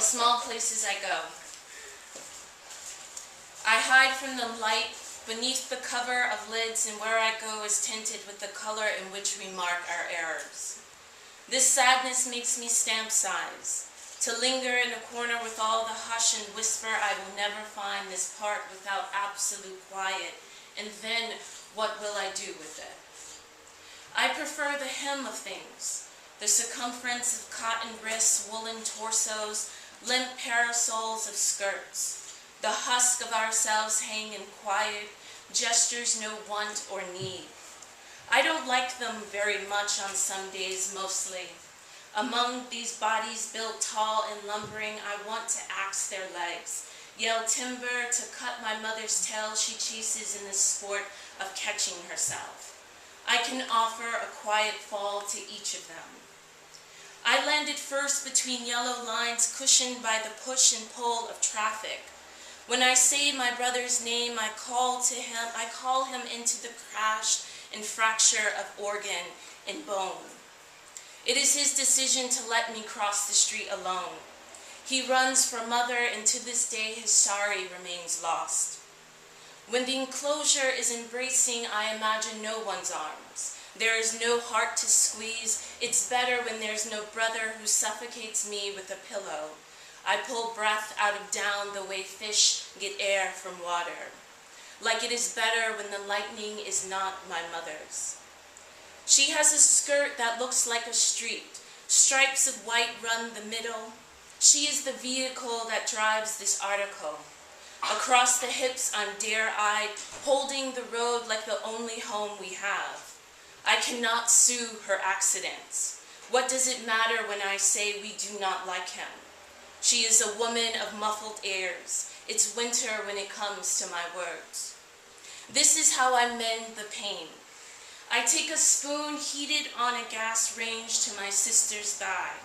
the small places I go. I hide from the light beneath the cover of lids, and where I go is tinted with the color in which we mark our errors. This sadness makes me stamp size. To linger in a corner with all the hush and whisper, I will never find this part without absolute quiet. And then, what will I do with it? I prefer the hem of things, the circumference of cotton wrists, woolen torsos, limp parasols of skirts. The husk of ourselves hang in quiet, gestures no want or need. I don't like them very much on some days, mostly. Among these bodies built tall and lumbering, I want to axe their legs, yell timber to cut my mother's tail she chases in the sport of catching herself. I can offer a quiet fall to each of them. I landed first between yellow lines cushioned by the push and pull of traffic. When I say my brother's name, I call him into the crash and fracture of organ and bone. It is his decision to let me cross the street alone. He runs for mother, and to this day his sorry remains lost. When the enclosure is embracing, I imagine no one's arms. There is no heart to squeeze. It's better when there's no brother who suffocates me with a pillow. I pull breath out of down the way fish get air from water. Like it is better when the lightning is not my mother's. She has a skirt that looks like a street. Stripes of white run the middle. She is the vehicle that drives this article. Across the hips, I'm dare-eyed, holding the road like the only home we have. I cannot sue her accidents. What does it matter when I say we do not like him? She is a woman of muffled airs. It's winter when it comes to my words. This is how I mend the pain. I take a spoon heated on a gas range to my sister's thigh.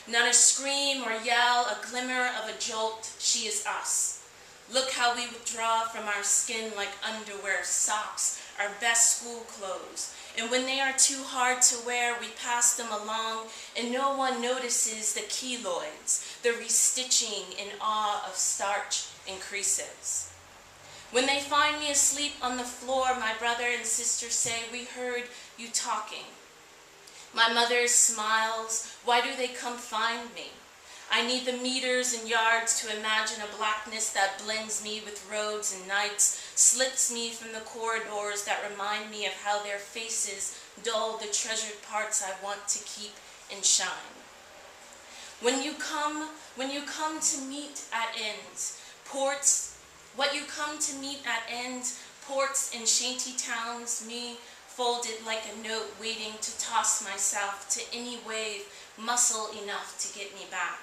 Not a scream or yell, a glimmer of a jolt, she is us. Look how we withdraw from our skin like underwear, socks, our best school clothes. And when they are too hard to wear, we pass them along, and no one notices the keloids, the restitching in awe of starch and creases. When they find me asleep on the floor, my brother and sister say, "We heard you talking." My mother smiles. Why do they come find me? I need the meters and yards to imagine a blackness that blends me with roads and nights, slips me from the corridors that remind me of how their faces dull the treasured parts I want to keep and shine. When you come to meet at ends, ports and shanty towns, me folded like a note waiting to toss myself to any wave muscle enough to get me back.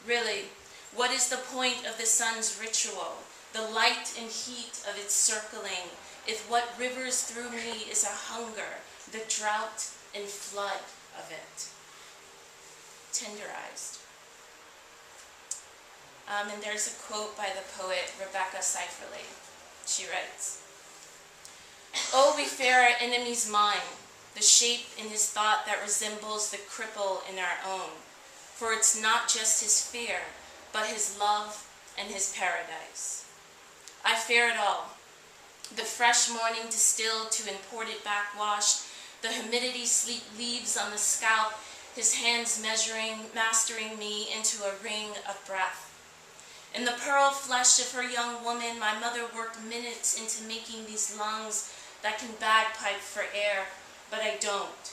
Really, what is the point of the sun's ritual, the light and heat of its circling, if what rivers through me is a hunger, the drought and flood of it? Tenderized. And there's a quote by the poet Rebecca Seifferly. She writes, "Oh, we fear our enemy's mind, the shape in his thought that resembles the cripple in our own. For it's not just his fear, but his love and his paradise." I fear it all. The fresh morning distilled to imported backwash, the humidity sleep leaves on the scalp, his hands mastering me into a ring of breath. In the pearl flesh of her young woman, my mother worked minutes into making these lungs that can bagpipe for air, but I don't.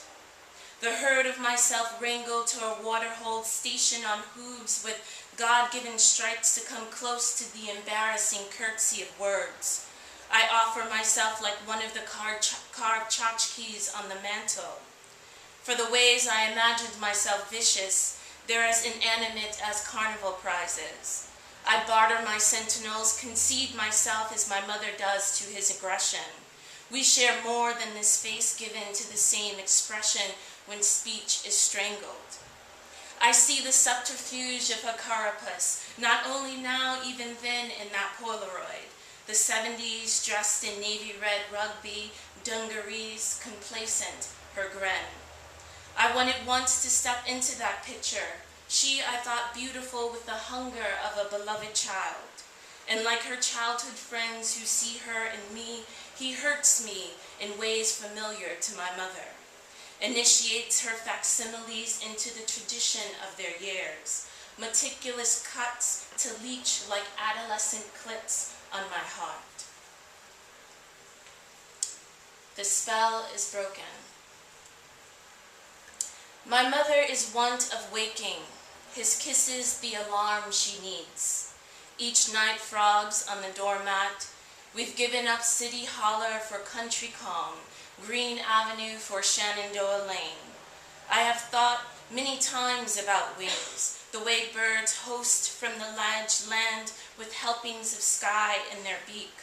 The herd of myself wrangled to a waterhole stationed on hooves with God-given stripes to come close to the embarrassing curtsy of words. I offer myself like one of the carved tchotchkes on the mantle. For the ways I imagined myself vicious, they're as inanimate as carnival prizes. I barter my sentinels, concede myself as my mother does to his aggression. We share more than this face given to the same expression when speech is strangled. I see the subterfuge of a carapace, not only now, even then in that Polaroid. The 70s, dressed in navy red rugby, dungarees, complacent, her grin. I wanted once to step into that picture, She I thought beautiful with the hunger of a beloved child. And like her childhood friends who see her in me, he hurts me in ways familiar to my mother. Initiates her facsimiles into the tradition of their years. Meticulous cuts to leach like adolescent clits on my heart. The spell is broken. My mother is wont of waking, his kisses the alarm she needs. Each night frogs on the doormat, we've given up City Holler for country calm, Green Avenue for Shenandoah Lane. I have thought many times about wings, the way birds host from the ledge land with helpings of sky in their beak.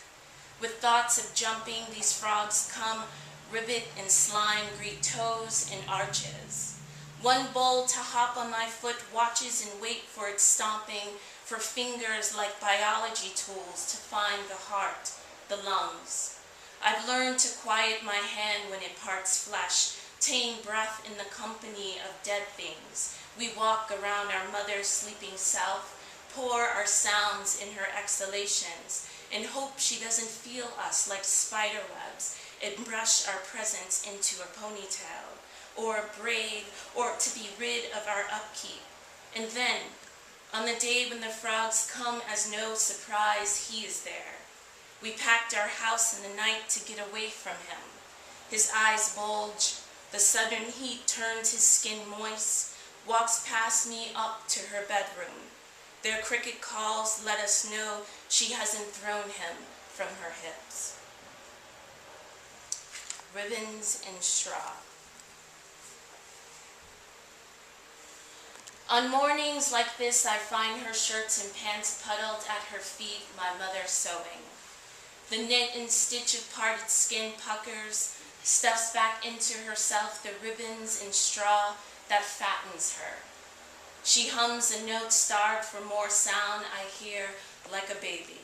With thoughts of jumping, these frogs come, ribbit and slime greet toes and arches. One bull to hop on my foot watches and wait for its stomping, for fingers like biology tools to find the heart, the lungs. I've learned to quiet my hand when it parts flesh, tame breath in the company of dead things. We walk around our mother's sleeping self, pour our sounds in her exhalations, and hope she doesn't feel us like spider webs and brush our presence into a ponytail, or a braid, or to be rid of our upkeep. And then, on the day when the frogs come as no surprise, he is there. We packed our house in the night to get away from him. His eyes bulge, the southern heat turns his skin moist, walks past me up to her bedroom. Their cricket calls let us know she hasn't thrown him from her hips. Ribbons and straw. On mornings like this, I find her shirts and pants puddled at her feet, my mother sewing. The knit and stitch of parted skin puckers, stuffs back into herself the ribbons and straw that fattens her. She hums a note starved for more sound I hear like a baby.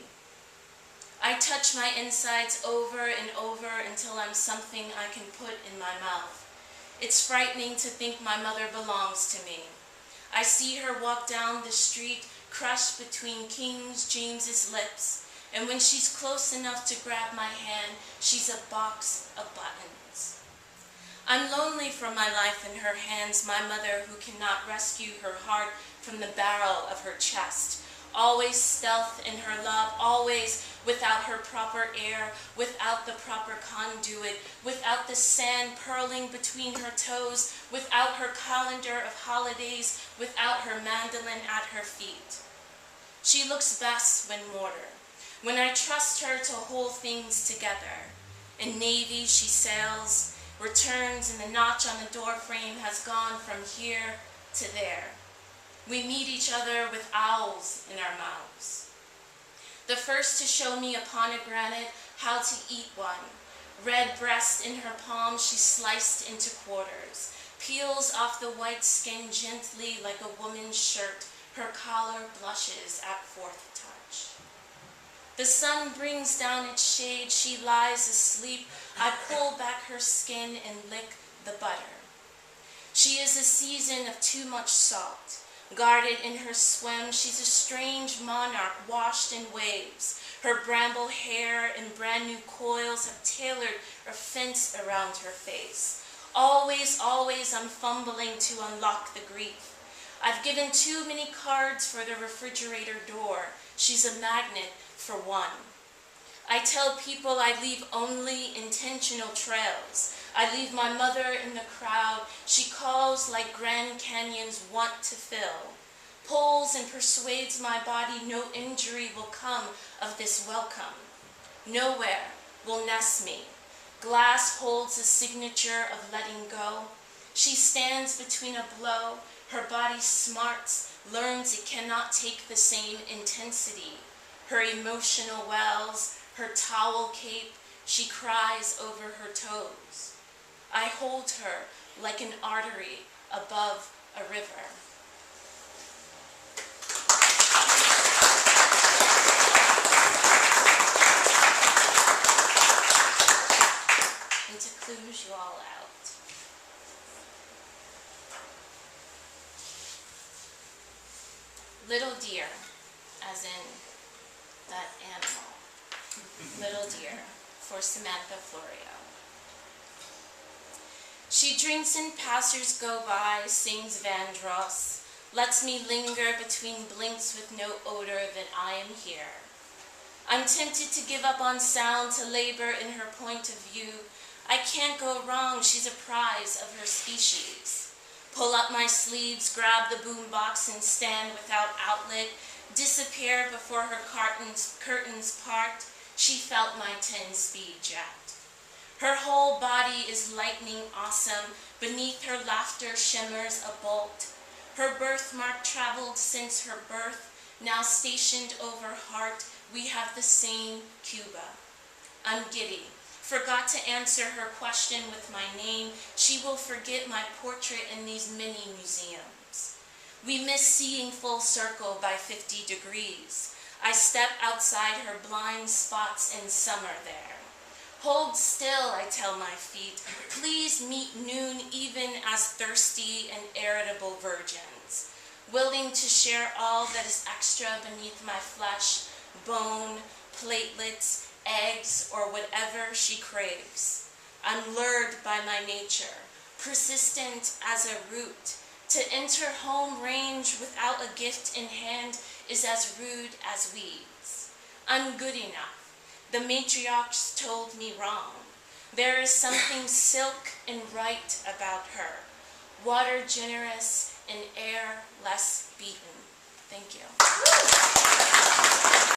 I touch my insides over and over until I'm something I can put in my mouth. It's frightening to think my mother belongs to me. I see her walk down the street, crushed between King James's lips, and when she's close enough to grab my hand, she's a box of buttons. I'm lonely for my life in her hands, my mother who cannot rescue her heart from the barrel of her chest. Always stealth in her love, always without her proper air, without the proper conduit, without the sand purling between her toes, without her calendar of holidays, without her mandolin at her feet. She looks best when mortar, when I trust her to hold things together. In navy she sails, returns, and the notch on the doorframe has gone from here to there. We meet each other with owls in our mouths. The first to show me a pomegranate, how to eat one. Red breast in her palm she sliced into quarters, peels off the white skin gently like a woman's shirt, her collar blushes at fourth touch. The sun brings down its shade, she lies asleep, I pull back her skin and lick the butter. She is a season of too much salt. Guarded in her swim, she's a strange monarch washed in waves. Her bramble hair and brand new coils have tailored a fence around her face. Always, always I'm fumbling to unlock the grief. I've given too many cards for the refrigerator door. She's a magnet for one. I tell people I leave only intentional trails. I leave my mother in the crowd. She calls like Grand Canyons want to fill. Pulls and persuades my body no injury will come of this welcome. Nowhere will nest me. Glass holds a signature of letting go. She stands between a blow. Her body smarts, learns it cannot take the same intensity. Her emotional wells, her towel cape, she cries over her toes. I hold her like an artery above a river. And to close you all out. as in that animal. Little dear, for Samantha Florio. She drinks in passers go by, sings Vandross, lets me linger between blinks with no odor that I am here. I'm tempted to give up on sound, to labor in her point of view. I can't go wrong, she's a prize of her species. Pull up my sleeves, grab the boombox and stand without outlet, disappear before her curtains part. She felt my 10-speed jet. Her whole body is lightning awesome. Beneath her laughter shimmers a bolt. Her birthmark traveled since her birth, now stationed over heart. We have the same Cuba. I'm giddy. Forgot to answer her question with my name. She will forget my portrait in these mini museums. We miss seeing full circle by 50 degrees. I step outside her blind spots in summer there. Hold still, I tell my feet. Please meet noon even as thirsty and irritable virgins, willing to share all that is extra beneath my flesh, bone, platelets, eggs, or whatever she craves. I'm lured by my nature, persistent as a root. To enter home range without a gift in hand is as rude as weeds. I'm good enough. The matriarchs told me wrong. There is something silk and right about her. Water generous and air less beaten. Thank you.